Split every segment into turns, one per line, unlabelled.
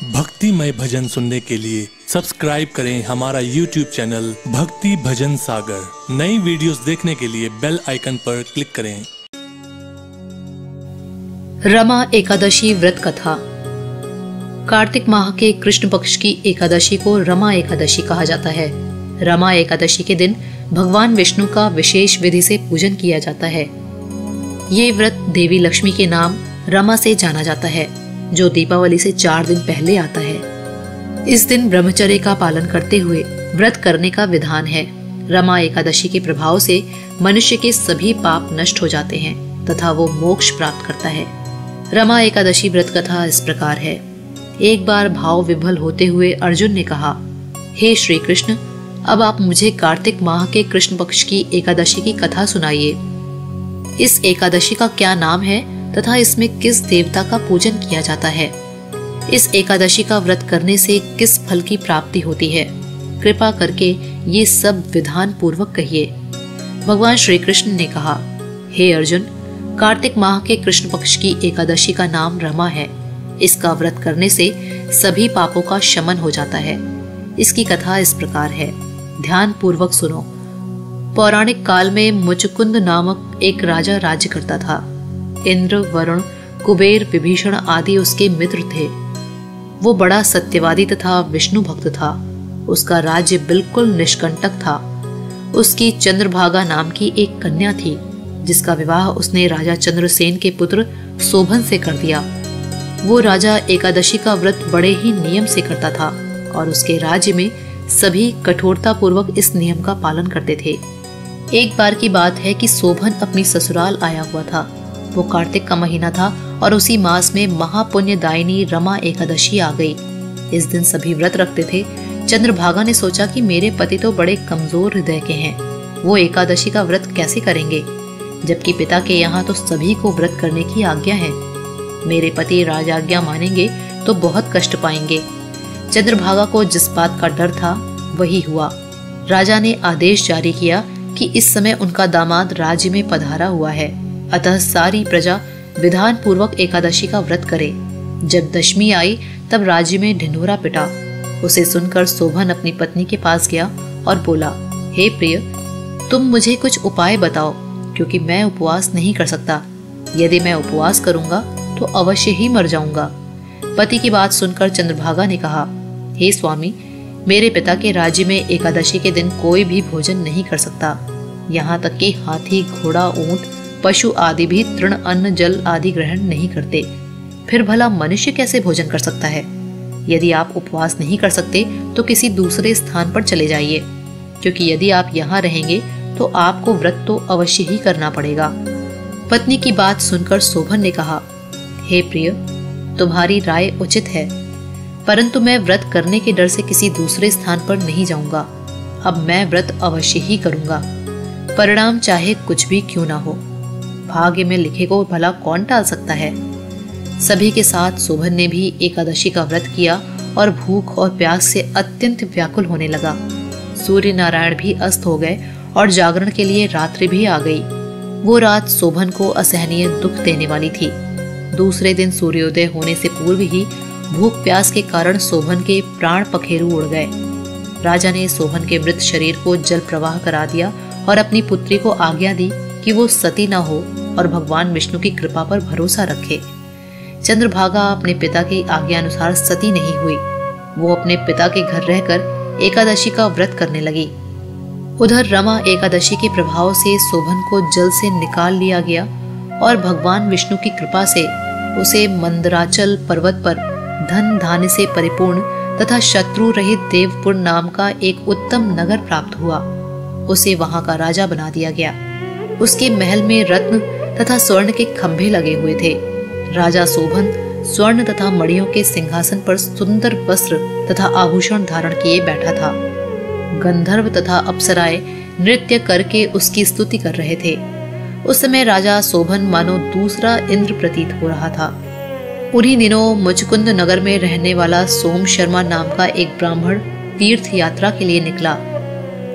भक्तिमय भजन सुनने के लिए सब्सक्राइब करें हमारा YouTube चैनल भक्ति भजन सागर। नई वीडियोस देखने के लिए बेल आइकन पर क्लिक करें।
रमा एकादशी व्रत कथा। कार्तिक माह के कृष्ण पक्ष की एकादशी को रमा एकादशी कहा जाता है। रमा एकादशी के दिन भगवान विष्णु का विशेष विधि से पूजन किया जाता है। ये व्रत देवी लक्ष्मी के नाम रमा से जाना जाता है, जो दीपावली से 4 दिन पहले आता है। इस दिन ब्रह्मचर्य का पालन करते हुए व्रत करने का विधान है। रमा एकादशी के प्रभाव से मनुष्य के सभी पाप नष्ट हो जाते हैं तथा वो मोक्ष प्राप्त करता है। रमा एकादशी व्रत कथा इस प्रकार है। एक बार भाव विभल होते हुए अर्जुन ने कहा, हे श्री कृष्ण, अब आप मुझे कार्तिक माह के कृष्ण पक्ष की एकादशी की कथा सुनाइए। इस एकादशी का क्या नाम है तथा इसमें किस देवता का पूजन किया जाता है? इस एकादशी का व्रत करने से किस फल की प्राप्ति होती है? कृपा करके ये सब विधान पूर्वक कहिए। भगवान श्री कृष्ण ने कहा, हे अर्जुन, कार्तिक माह के कृष्ण पक्ष की एकादशी का नाम रमा है। इसका व्रत करने से सभी पापों का शमन हो जाता है। इसकी कथा इस प्रकार है, ध्यान पूर्वक सुनो। पौराणिक काल में मुचकुंद नामक एक राजा राज्य करता था। इंद्र, वरुण, कुबेर, विभीषण आदि उसके मित्र थे। वो बड़ा सत्यवादी तथा विष्णु भक्त था। उसका राज्य बिल्कुल निष्कंटक था। उसकी चंद्रभागा नाम की एक कन्या थी, जिसका विवाह उसने राजा चंद्रसेन के पुत्र शोभन से कर दिया। वो राजा एकादशी का व्रत बड़े ही नियम से करता था और उसके राज्य में सभी कठोरता पूर्वक इस नियम का पालन करते थे। एक बार की बात है कि शोभन अपनी ससुराल आया हुआ था। वो कार्तिक का महीना था और उसी मास में महापुण्यदायिनी रमा एकादशी आ गई। इस दिन सभी व्रत रखते थे। चंद्रभागा ने सोचा कि मेरे पति तो बड़े कमजोर हृदय के हैं, वो एकादशी का व्रत कैसे करेंगे, जबकि पिता के यहाँ तो सभी को व्रत करने की आज्ञा है। मेरे पति राजाज्ञा मानेंगे तो बहुत कष्ट पाएंगे। चंद्रभागा को जिस बात का डर था वही हुआ। राजा ने आदेश जारी किया कि इस समय उनका दामाद राज्य में पधारा हुआ है, अतः सारी प्रजा विधान पूर्वक एकादशी का व्रत करे। जब दशमी आई तब राज्य में ढिंढोरा पिटा। उसे सुनकर शोभन अपनी पत्नी के पास गया और बोला, हे प्रिय, तुम मुझे कुछ उपाय बताओ, क्योंकि मैं उपवास नहीं कर सकता। यदि मैं उपवास करूंगा तो अवश्य ही मर जाऊंगा। पति की बात सुनकर चंद्रभागा ने कहा, हे स्वामी, मेरे पिता के राज्य में एकादशी के दिन कोई भी भोजन नहीं कर सकता। यहाँ तक कि हाथी, घोड़ा, ऊंट, पशु आदि भी तृण, अन्न, जल आदि ग्रहण नहीं करते। फिर भला मनुष्य कैसे भोजन कर सकता है? यदि आप उपवास नहीं कर सकते तो किसी दूसरे स्थान पर चले जाइए, क्योंकि यदि आप यहाँ रहेंगे तो आपको व्रत तो अवश्य ही करना पड़ेगा। पत्नी की बात सुनकर शोभन ने कहा, हे प्रिय, तुम्हारी राय उचित है, परंतु मैं व्रत करने के डर से किसी दूसरे स्थान पर नहीं जाऊंगा। अब मैं व्रत अवश्य ही करूंगा, परिणाम चाहे कुछ भी क्यों ना हो। भाग्य में लिखे को भला कौन टाल सकता है। सभी के साथ शोभन ने भी एकादशी का व्रत किया और भूख और प्यास से अत्यंत व्याकुल होने लगा। सूर्य नारायण भी अस्त हो गए और जागरण के लिए रात्रि भी आ गई। वो रात शोभन को असहनीय दुख देने वाली थी। दूसरे दिन सूर्योदय होने से पूर्व ही भूख प्यास के कारण शोभन के प्राण पखेरु उड़ गए। राजा ने शोभन के मृत शरीर को जल प्रवाह करा दिया और अपनी पुत्री को आज्ञा दी कि वो सती न हो और भगवान विष्णु की कृपा पर भरोसा रखे। चंद्रभागा अपने पिता की आज्ञा अनुसार सती नहीं हुई। वो अपने पिता के घर रहकर एकादशी का व्रत करने लगी। उधर रमा एकादशी के प्रभाव से शोभन को जल से निकाल लिया गया और भगवान विष्णु की कृपा से उसे मंदराचल पर्वत पर धन धान्य से परिपूर्ण तथा शत्रु रहित देवपुर नाम का एक उत्तम नगर प्राप्त हुआ। उसे वहां का राजा बना दिया गया। उसके महल में रत्न तथा स्वर्ण के खंभे लगे हुए थे। राजा शोभन स्वर्ण तथा मणियों के सिंहासन पर सुंदर वस्त्र तथा आभूषण धारण किए बैठा था। गंधर्व तथा अप्सराएं नृत्य करके उसकी स्तुति कर रहे थे। उस समय राजा शोभन मानो दूसरा इंद्र प्रतीत हो रहा था। उन्हीं दिनों मुचकुंद नगर में रहने वाला सोम शर्मा नाम का एक ब्राह्मण तीर्थ यात्रा के लिए निकला।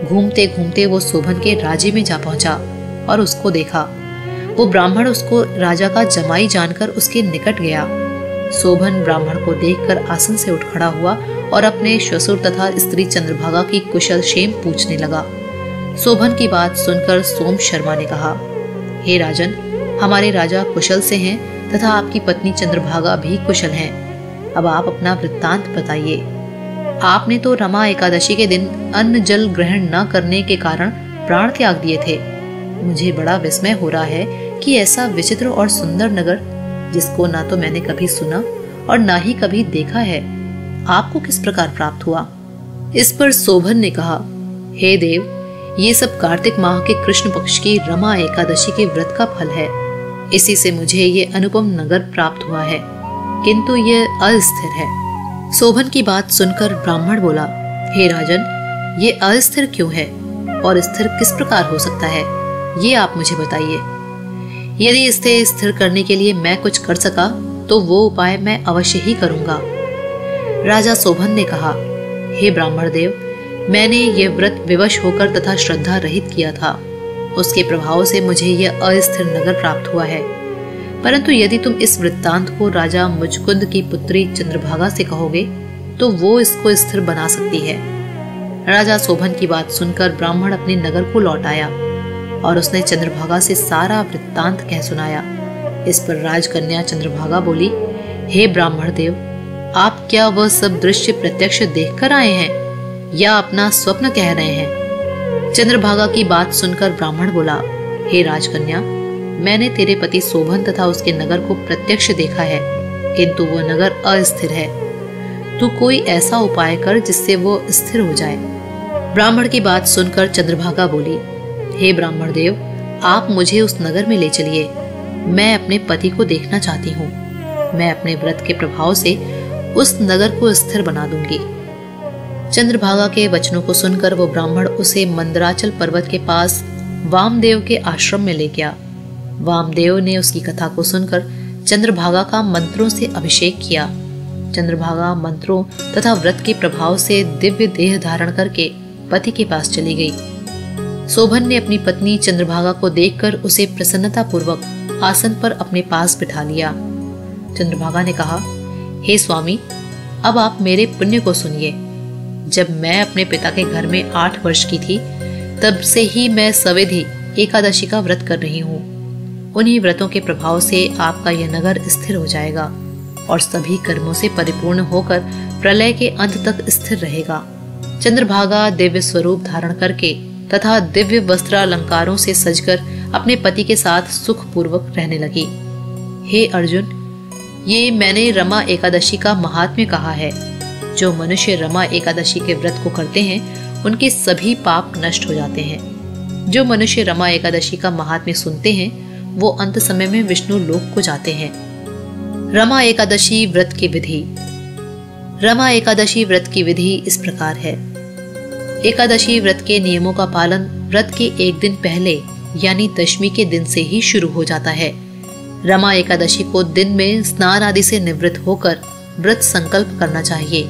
घूमते घूमते वो शोभन के राज्य में जा पहुंचा और उसको देखा। वो ब्राह्मण उसको राजा का जमाई जानकर उसके निकट गया। शोभन ब्राह्मण को देखकर आसन से उठ खड़ा हुआ और अपने श्वशुर तथा स्त्री चंद्रभागा की कुशल क्षेम पूछने लगा। शोभन की बात सुनकर सोम शर्मा ने कहा, हे राजन, हमारे राजा कुशल से हैं तथा आपकी पत्नी चंद्रभागा भी कुशल हैं। अब आप अपना वृत्तांत बताइए। आपने तो रमा एकादशी के दिन अन्न जल ग्रहण न करने के कारण प्राण त्याग दिए थे। मुझे बड़ा विस्मय हो रहा है कि ऐसा विचित्र और सुंदर नगर, जिसको ना तो मैंने कभी सुना और ना ही कभी देखा है, आपको किस प्रकार प्राप्त हुआ। इस पर शोभन ने कहा, हे देव, ये सब कार्तिक माह के कृष्ण पक्ष की रमा एकादशी के व्रत का फल है। इसी से मुझे ये अनुपम नगर प्राप्त हुआ है, किंतु ये अस्थिर है। शोभन की बात सुनकर ब्राह्मण बोला, हे राजन, ये अस्थिर क्यों है और स्थिर किस प्रकार हो सकता है, ये आप मुझे बताइए। यदि इसे स्थिर करने के लिए मैं कुछ कर सका तो वो उपाय मैं अवश्य ही करूंगा। राजा शोभन ने कहा, हे ब्राह्मण देव, मैंने ये व्रत विवश होकर तथा श्रद्धा रहित किया था। उसके प्रभाव से मुझे यह अस्थिर नगर प्राप्त हुआ है। परंतु यदि तुम इस वृत्तांत को राजा मुचकुंद की पुत्री चंद्रभागा से कहोगे तो वो इसको स्थिर बना सकती है। राजा शोभन की बात सुनकर ब्राह्मण अपने नगर को लौट आया और उसने चंद्रभागा से सारा वृत्तांत कह सुनाया। इस पर राजकन्या चंद्रभागा बोली, हे ब्राह्मण देव, आप क्या वह सब दृश्य प्रत्यक्ष देखकर आए हैं या अपना स्वप्न कह रहे हैं। चंद्रभागा की बात सुनकर ब्राह्मण बोला, हे राजकन्या, मैंने तेरे पति शोभन तथा उसके नगर को प्रत्यक्ष देखा है, किंतु वो नगर अस्थिर है। तू कोई ऐसा उपाय कर जिससे वो स्थिर हो जाए। ब्राह्मण की बात सुनकर चंद्रभागा बोली, हे ब्राह्मण देव, आप मुझे उस नगर में ले चलिए। मैं अपने पति को देखना चाहती हूँ। मैं अपने व्रत के प्रभाव से उस नगर को स्थिर बना दूंगी। चंद्रभागा के वचनों को सुनकर वो ब्राह्मण उसे मंदराचल पर्वत के पास वामदेव के आश्रम में ले गया। वामदेव ने उसकी कथा को सुनकर चंद्रभागा का मंत्रों से अभिषेक किया। चंद्रभागा मंत्रों तथा व्रत के प्रभाव से दिव्य देह धारण करके पति के पास चली गई। शोभन ने अपनी पत्नी चंद्रभागा को देखकर उसे प्रसन्नता पूर्वक आसन पर अपने पास बिठा लिया। चंद्रभागा ने कहा, हे स्वामी, अब आप मेरे पुण्य को सुनिए। जब मैं अपने पिता के घर में 8 वर्ष की थी, तब से ही मैं सवेधी एकादशी का व्रत कर रही हूँ। उन्हीं व्रतों के प्रभाव से आपका यह नगर स्थिर हो जाएगा और सभी कर्मों से परिपूर्ण होकर प्रलय के अंत तक स्थिर रहेगा। चंद्रभागा दिव्य स्वरूप धारण करके तथा दिव्य वस्त्रालंकारों से सजकर अपने पति के साथ सुख पूर्वक रहने लगी। हे अर्जुन, ये मैंने रमा एकादशी का महात्म्य कहा है। जो मनुष्य रमा एकादशी के व्रत को करते हैं उनके सभी पाप नष्ट हो जाते हैं। जो मनुष्य रमा एकादशी का महात्म्य सुनते हैं वो अंत समय में विष्णु लोक को जाते हैं। रमा एकादशी व्रत की विधि। रमा एकादशी व्रत की विधि इस प्रकार है। एकादशी व्रत के नियमों का पालन व्रत के एक दिन पहले यानी दशमी के दिन से ही शुरू हो जाता है। रमा एकादशी को दिन में स्नान आदि से निवृत्त होकर व्रत संकल्प करना चाहिए।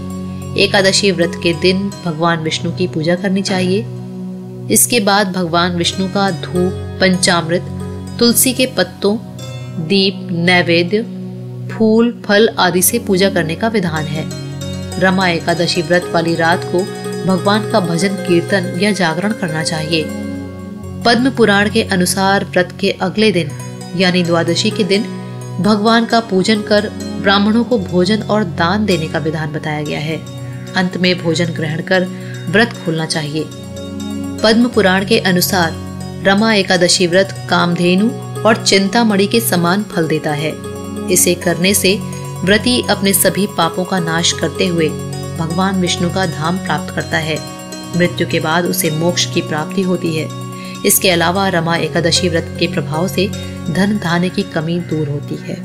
एकादशी व्रत के दिन भगवान विष्णु की पूजा करनी चाहिए। इसके बाद भगवान विष्णु का धूप, पंचामृत, तुलसी के पत्तों, दीप, नैवेद्य, फूल, फल आदि से पूजा करने का विधान है। रमा एकादशी व्रत वाली रात को भगवान का भजन, कीर्तन या जागरण करना चाहिए। पद्म पुराण के अनुसार व्रत के अगले दिन यानी द्वादशी के दिन भगवान का पूजन कर ब्राह्मणों को भोजन और दान देने का विधान बताया गया है। अंत में भोजन ग्रहण कर व्रत खोलना चाहिए। पद्म पुराण के अनुसार रमा एकादशी व्रत कामधेनु और चिंतामणि के समान फल देता है। इसे करने से व्रती अपने सभी पापों का नाश करते हुए भगवान विष्णु का धाम प्राप्त करता है। मृत्यु के बाद उसे मोक्ष की प्राप्ति होती है। इसके अलावा रमा एकादशी व्रत के प्रभाव से धन धान्य की कमी दूर होती है।